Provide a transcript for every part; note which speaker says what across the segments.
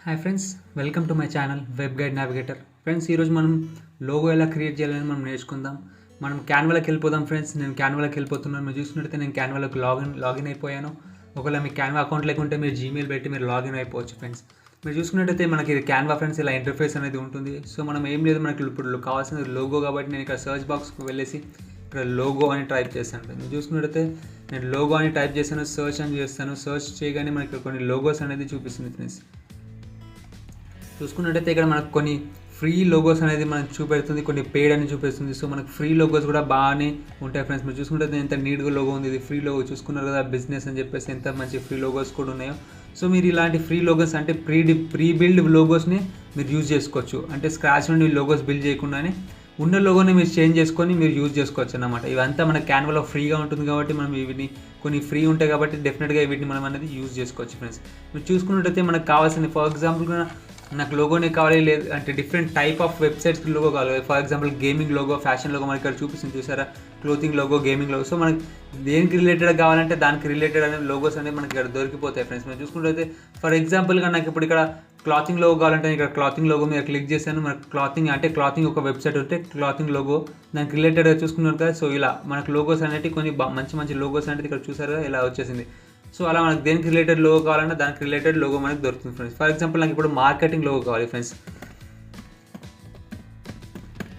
Speaker 1: Hi friends, welcome to my channel web guide navigator. Friends, ఈరోజు మనం logo ఎలా create చేయాలని మనం నేర్చుకుందాం. మనం క్యాన్వాలోకి వెళ్ళిపోదాం. ఫ్రెండ్స్, నేను క్యాన్వాలోకి వెళ్ళిపోతున్నాను. మీరు చూసుకున్నట్లయితే నేను క్యాన్వాలోకి లాగిన్ అయిపోయాను. ఒకవేళ మీ క్యాన్వా అకౌంట్ లేకుంటే మీరు జీమెయిల్ పెట్టి మీరు లాగిన్ అయిపోవచ్చు. ఫ్రెండ్స్, మీరు చూసుకున్నట్టయితే మనకి ఇది క్యాన్వా ఫ్రెండ్స్ ఇలా ఇంటర్ఫేస్ అనేది ఉంటుంది. సో మనం ఏం లేదు, మనకి ఇప్పుడు కావాల్సిన లోగో కాబట్టి నేను ఇక్కడ సర్చ్ బాక్స్కి వెళ్ళేసి ఇక్కడ లోగో అని టైప్ చేస్తాను. మీరు చూసుకున్నట్టయితే నేను లోగో అని టైప్ చేశాను, సర్చ్ అని చేస్తాను. సర్చ్ చేయగానే మనకి కొన్ని లోగోస్ అనేది చూపిస్తుంది. ఫ్రెండ్స్, చూసుకున్నట్టయితే ఇక్కడ మనకు కొన్ని ఫ్రీ లోగోస్ అనేది మనకు చూపెడుతుంది, కొన్ని పెయిడ్ అని చూపిస్తుంది. సో మనకు ఫ్రీ లోగోస్ కూడా బాగానే ఉంటాయి. ఫ్రెండ్స్, మీరు చూసుకుంటే ఎంత నీట్గా లోగో ఉంది. ఇది ఫ్రీ లోగో చూసుకున్నారు కదా, బిజినెస్ అని చెప్పేసి ఎంత మంచి ఫ్రీ లోగోస్ కూడా ఉన్నాయో. సో మీరు ఇలాంటి ఫ్రీ లోగోస్ అంటే ప్రీ బిల్డ్ లోగోస్ని మీరు యూజ్ చేసుకోవచ్చు. అంటే స్క్రాచ్ నుండి లోగోస్ బిల్డ్ చేయకుండానే ఉన్న లోగోని మీరు చేంజ్ చేసుకొని మీరు యూజ్ చేసుకోవచ్చు అన్నమాట. ఇవంతా మన క్యాన్వాలో ఫ్రీగా ఉంటుంది కాబట్టి మనం వీటిని కొన్ని ఫ్రీ ఉంటాయి కాబట్టి డెఫినెట్గా వీటిని మనం అనేది యూజ్ చేసుకోవచ్చు. ఫ్రెండ్స్, మీరు చూసుకున్నట్టయితే మనకు కావాల్సిన ఫర్ ఎగ్జాంపుల్ నాకు లోగోనే కావాలి, లేదు అంటే డిఫరెంట్ టైప్ ఆఫ్ వెబ్సైట్స్కి లోగో కావాలి. For example gaming logo, fashion logo మనకి ఇక్కడ చూపిస్తుంది చూసారా, clothing logo, gaming logo. So మనకి దేనికి రిలేటెడ్ కావాలంటే దానికి రిలేటెడ్ అనే లోగోస్ అనేవి మనకి ఇక్కడ దొరికిపోతాయి. ఫ్రెండ్స్, మీరు చూసుకుంటే ఫర్ ఎగ్జాంపుల్గా నాకు ఇప్పుడు ఇక్కడ క్లాతింగ్ లోగో కావాలంటే ఇక్కడ క్లాతింగ్ లోగో మీద క్లిక్ చేశాను. మనకు క్లాతింగ్ ఒక వెబ్సైట్ ఉంటే క్లాతింగ్ లోగో దానికి రిలేటెడ్గా చూసుకున్నారు కదా. సో ఇలా మనకు లోగోస్ అనేవి కొన్ని మంచి లోగోస్ అనేది ఇక్కడ చూసారు ఇలా వచ్చేసింది. సో అలా మనకు దేనికి రిలేటెడ్ లోగో కావాలంటే దానికి రిలేటెడ్ లోగో మనకి దొరుకుతుంది. ఫ్రెండ్స్, ఫర్ ఎగ్జాంపుల్ నాకు ఇప్పుడు మార్కెటింగ్ లోగో కావాలి. ఫ్రెండ్స్,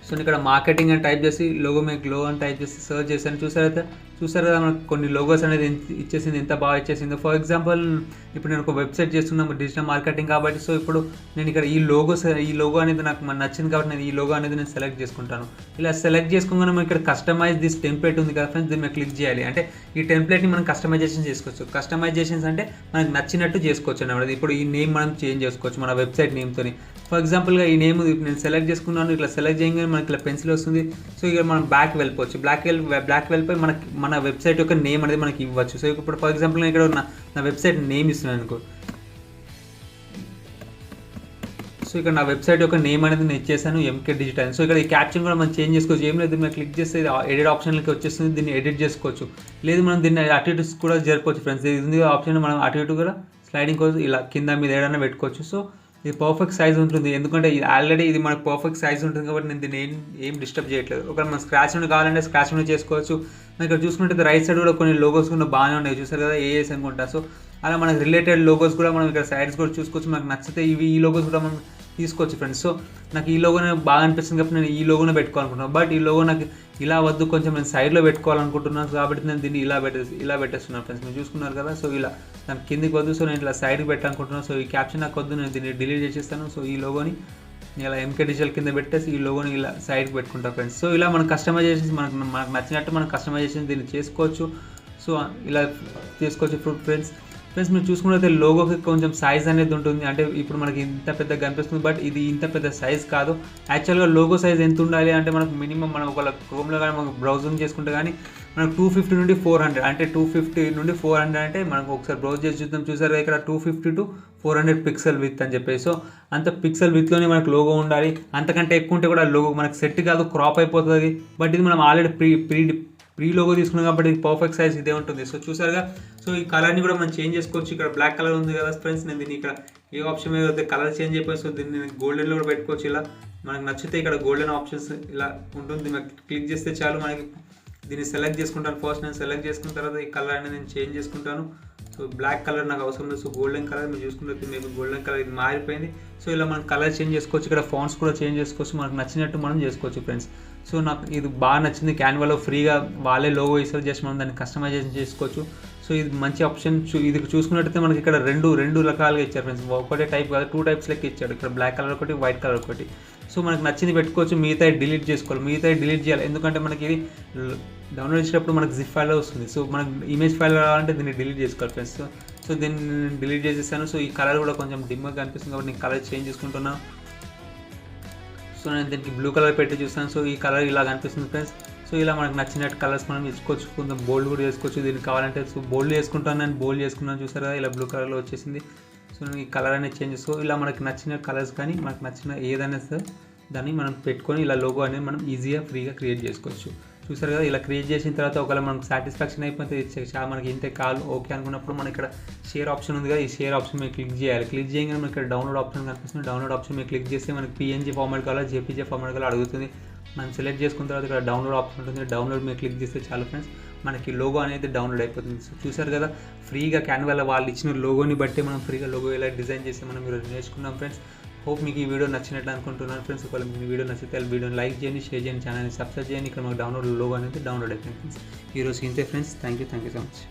Speaker 1: సో నేను ఇక్కడ మార్కెటింగ్ అని టైప్ చేసి లోగో అని టైప్ చేసి సర్చ్ చేశాను. చూసారు కదా మనకు కొన్ని లోగోస్ అనేది ఇచ్చేసింది, ఎంత బాగా ఇచ్చేసిందో. ఫర్ ఎగ్జాంపుల్ ఇప్పుడు నేను ఒక వెబ్సైట్ చేస్తున్నాను డిజిటల్ మార్కెటింగ్ కాబట్టి, సో ఇప్పుడు నేను ఇక్కడ ఈ లోగో అనేది నాకు నచ్చింది కాబట్టి నేను ఈ లోగో అనేది నేను సెలెక్ట్ చేసుకుంటాను. ఇలా సెలెక్ట్ చేసుకోగానే మనం ఇక్కడ కస్టమైజ్ దిస్ టెంప్లెట్ ఉంది కదా ఫ్రెండ్స్, దీన్ని మనం క్లిక్ చేయాలి. అంటే ఈ టెంప్లెట్ని మనం కస్టమైజేషన్ చేసుకోవచ్చు. కస్టమైజేషన్స్ అంటే మనకు నచ్చినట్టు చేసుకోవచ్చు అన్నమాట. ఇప్పుడు ఈ నేమ్ మనం చేంజ్ చేసుకోవచ్చు మన వెబ్సైట్ నేమ్తోని. ఫర్ ఎగ్జాంపుల్గా ఈ నేమ్ నేను సెలెక్ట్ చేసుకున్నాను. ఇట్లా సెలెక్ట్ చేయగానే మనకి ఇలా పెన్సిల్ వస్తుంది. సో ఇక్కడ మనం బ్యాక్ వెళ్ళిపోవచ్చు. బ్యాక్ వెళ్ళిపోయి మన వెబ్సైట్ యొక్క నేమ్ అనేది మనకి ఇవ్వచ్చు. సో ఇప్పుడు ఫర్ ఎగ్జాంపుల్ నేను ఇక్కడ నా వెబ్సైట్ నేమ్ ఇస్తున్నాను అనుకో. సో ఇక్కడ నా వెబ్సైట్ యొక్క నేమ్ అనేది నేను ఇచ్చేసాను, ఎంకే డిజిటల్. సో ఇక్కడ ఈ క్యాప్షన్ కూడా మనం చేంజ్ చేసుకోవచ్చు. ఏం లేదు, మనం క్లిక్ చేస్తే ఎడిట్ ఆప్షన్కి వచ్చేస్తుంది, దీన్ని ఎడిట్ చేసుకోవచ్చు. లేదు మనం దీన్ని అటు ఇటు కూడా జరపవచ్చు. ఫ్రెండ్స్, ఇది ఆప్షన్ మనం అటు ఇటు కూడా స్లైడింగ్ కోసం ఇలా కింద మీద ఏదైనా పెట్టుకోవచ్చు. సో ఇది పర్ఫెక్ట్ సైజ్ ఉంటుంది, ఎందుకంటే ఇది ఆల్రెడీ ఇది మనకు పర్ఫెక్ట్ సైజ్ ఉంటుంది కాబట్టి నేను దీన్ని ఏం డిస్టర్బ్ చేయట్లేదు. ఒకవేళ మనం స్క్రాచ్ నుండి కావాలంటే స్క్రాచ్ నుండి చేసుకోవచ్చు. మనం ఇక్కడ చూసుకుంటే రైట్ సైడ్ కూడా కొన్ని లోగోస్ కూడా బాగానే ఉన్నాయి, చూసారు కదా, ఏఎస్ అనుకుంటా. సో అలా మనకు రిలేటెడ్ లోగోస్ కూడా మనం ఇక్కడ సైడ్స్ కూడా చూసుకోవచ్చు. మనకు నచ్చితే ఈ లోగోస్ కూడా మనం తీసుకోవచ్చు. ఫ్రెండ్స్, సో నాకు ఈ లోగోనే బాగా అనిపిస్తుంది కాబట్టి నేను ఈ లోగోనే పెట్టుకోవాలనుకుంటున్నాను. బట్ ఈ లోగో నాకు ఇలా వద్దు, కొంచెం నేను సైడ్లో పెట్టుకోవాలనుకుంటున్నాను కాబట్టి నేను దీన్ని ఇలా పెట్టేస్తున్నాను. ఫ్రెండ్స్, మీరు చూసుకున్నారు కదా. సో ఇలా దాని కిందికి వద్దు, సో నేను ఇలా సైడ్కి పెట్టాలనుకుంటున్నాను. సో ఈ క్యాప్షన్ నాకు వద్దు, నేను దీన్ని డిలీట్ చేసేస్తాను. సో ఈ లోగోని ఇలా ఎంకే డిజిటల్ కింద పెట్టేసి ఈ లోగోని ఇలా సైడ్కి పెట్టుకుంటాను. ఫ్రెండ్స్, సో ఇలా మనం కస్టమైజేషన్స్ మనకు నచ్చినట్టు మనం కస్టమైజేషన్ దీన్ని చేసుకోవచ్చు. సో ఇలా చేసుకోవచ్చు. ఫ్రెండ్స్, మీరు చూసుకున్నట్లయితే లోగోకి కొంచెం సైజ్ అనేది ఉంటుంది. అంటే ఇప్పుడు మనకి ఇంత పెద్దగా కనిపిస్తుంది, బట్ ఇది ఇంత పెద్ద సైజ్ కాదు. యాక్చువల్గా లోగో సైజ్ ఎంత ఉండాలి అంటే మనకు మినిమం మనం ఒక క్రోమ్లో కానీ మనకు బ్రౌజింగ్ చేసుకుంటే కానీ మనకు 250 నుండి 400, అంటే 250 నుండి 400 అంటే మనకు ఒకసారి బ్రౌజ్ చేసి చూద్దాం. చూసారు ఇక్కడ 250 to 400 పిక్సెల్ విత్ అని చెప్పేసి. సో అంత పిక్సెల్ విత్లోనే మనకు లోగో ఉండాలి. అంతకంటే ఎక్కువ ఉంటే కూడా లోగో మనకు సెట్ కాదు, క్రాప్ అయిపోతుంది. బట్ ఇది మనం ఆల్రెడీ ప్రీ లోగో తీసుకున్నాం కాబట్టి పర్ఫెక్ట్ సైజ్ ఇదే ఉంటుంది. సో చూసారుగా. సో ఈ కలర్ని కూడా మనం చేంజ్ చేసుకోవచ్చు. ఇక్కడ బ్లాక్ కలర్ ఉంది కదా ఫ్రెండ్స్, నేను దీన్ని ఇక్కడ ఏ ఆప్షన్ మీద వస్తే కలర్ చేంజ్ అయిపోయి, సో దీన్ని నేను గోల్డెన్లో కూడా పెట్టుకోవచ్చు. ఇలా మనకు నచ్చితే ఇక్కడ గోల్డెన్ ఆప్షన్స్ ఇలా ఉంటుంది, మనకి క్లిక్ చేస్తే చాలు. మనకి దీన్ని సెలెక్ట్ చేసుకుంటాను. ఫస్ట్ నేను సెలెక్ట్ చేసుకున్న తర్వాత ఈ కలర్ అనేది నేను చేంజ్ చేసుకుంటాను. సో బ్లాక్ కలర్ నాకు అవసరం లేదు. సో గోల్డెన్ కలర్ మీరు చూసుకుంటే మీకు గోల్డెన్ కలర్ ఇది మారిపోయింది. సో ఇలా మనం కలర్ చేంజ్ చేసుకోవచ్చు. ఇక్కడ ఫాంట్స్ కూడా చేంజ్ చేసుకోవచ్చు, మనకు నచ్చినట్టు మనం చేసుకోవచ్చు. ఫ్రెండ్స్, సో నాకు ఇది బాగా నచ్చింది. క్యాన్వాలో ఫ్రీగా వాళ్ళే లోగో ఇస్తారు, జస్ట్ మనం దాన్ని కస్టమైజేషన్ చేసుకోవచ్చు. సో ఇది మంచి ఆప్షన్. ఇది చూసుకున్నట్టయితే మనకి ఇక్కడ రెండు రకాలుగా ఇచ్చారు. ఫ్రెండ్స్, ఒకటే టైప్ కాదు, 2 టైప్స్ లెక్క ఇచ్చాడు. ఇక్కడ బ్లాక్ కలర్ ఒకటి, వైట్ కలర్ ఒకటి. సో మనకు నచ్చింది పెట్టుకోవచ్చు, మిగతా డిలీట్ చేసుకోవాలి. మిగతా డిలీట్ చేయాలి, ఎందుకంటే మనకి ఇది డౌన్లోడ్ చేసేటప్పుడు మనకు జిప్ ఫైల్లో వస్తుంది. సో మనకు ఇమేజ్ ఫైల్ రావాలంటే దీన్ని డిలీట్ చేసుకోవాలి. ఫ్రెండ్స్, సో దీన్ని నేను డిలీట్ చేసేసాను. సో ఈ కలర్ కూడా కొంచెం డిమ్గా కనిపిస్తుంది కాబట్టి నేను కలర్ చేంజ్ చేసుకుంటున్నాను. సో నేను దీనికి బ్లూ కలర్ పెట్టి చూస్తాను. సో ఈ కలర్ ఇలా కనిపిస్తుంది. ఫ్రెండ్స్, సో ఇలా మనకు నచ్చినట్టు కలర్స్ మనం తీసుకోవచ్చు. కొంచెం బోల్డ్ కూడా చేసుకోవచ్చు దీనికి కావాలంటే. సో బోల్డ్ చేసుకుంటాను, నేను బోల్డ్ చేసుకున్నాను. చూసారా ఇలా బ్లూ కలర్లో వచ్చేసింది. సో నేను ఈ కలర్ అనేది చేంజ్ చేసుకో. ఇలా మనకు నచ్చిన కలర్స్ కానీ మనకు నచ్చిన ఏదైనా సరే దాన్ని మనం పెట్టుకొని ఇలా లోగో అనేది మనం ఈజీగా ఫ్రీగా క్రియేట్ చేసుకోవచ్చు. చూసారు కదా, ఇలా క్రియేట్ చేసిన తర్వాత ఒకవేళ మనకు సాటిస్ఫాక్షన్ అయిపోతే మనకి ఇంతే కాల్ ఓకే అనుకున్నప్పుడు మనకి ఇక్కడ షేర్ ఆప్షన్ ఉంది కదా, ఈ షేర్ ఆప్షన్ మీద క్లిక్ చేయాలి. క్లిక్ చేయగానే మనకి ఇక్కడ డౌన్లోడ్ ఆప్షన్ కనిపిస్తుంది. డౌన్లోడ్ ఆప్షన్ మీద క్లిక్ చేస్తే మనకి PNG ఫార్మాట్ కావాలా JPG ఫార్మాట్ కావాలా అడుగుతుంది. మనం సెలెక్ట్ చేసుకున్న తర్వాత ఇక్కడ డౌన్లోడ్ ఆప్షన్ ఉంటుంది. డౌన్లోడ్ మీద క్లిక్ చేస్తే చాలు ఫ్రెండ్స్, మనకి లోగో అనేది డౌన్లోడ్ అయిపోతుంది. సో చూసారు కదా, ఫ్రీగా క్యాన్వాలో వాళ్ళు ఇచ్చిన లోగోని బట్టి మనం ఫ్రీగా లోగో ఎలా డిజైన్ చేసి మనం ఈరోజు నేర్చుకున్నాం ఫ్రెండ్స్. హోప్ మీకు ఈ వీడియో నచ్చినట్లు అనుకుంటున్నాను ఫ్రెండ్స్. ఒకవేళ మీకు ఈ వీడియో నచ్చితే వీడియోని లైక్ చేయండి, షేర్ చేయండి, ఛానల్ని సబ్స్క్రైబ్ చేయండి. ఇక్కడ మాకు డౌన్లోడ్ లోగో అనేది డౌన్లోడ్ అయిపోయింది ఫ్రెండ్స్. ఈరోజు ఇంతే friends. Thank you so much.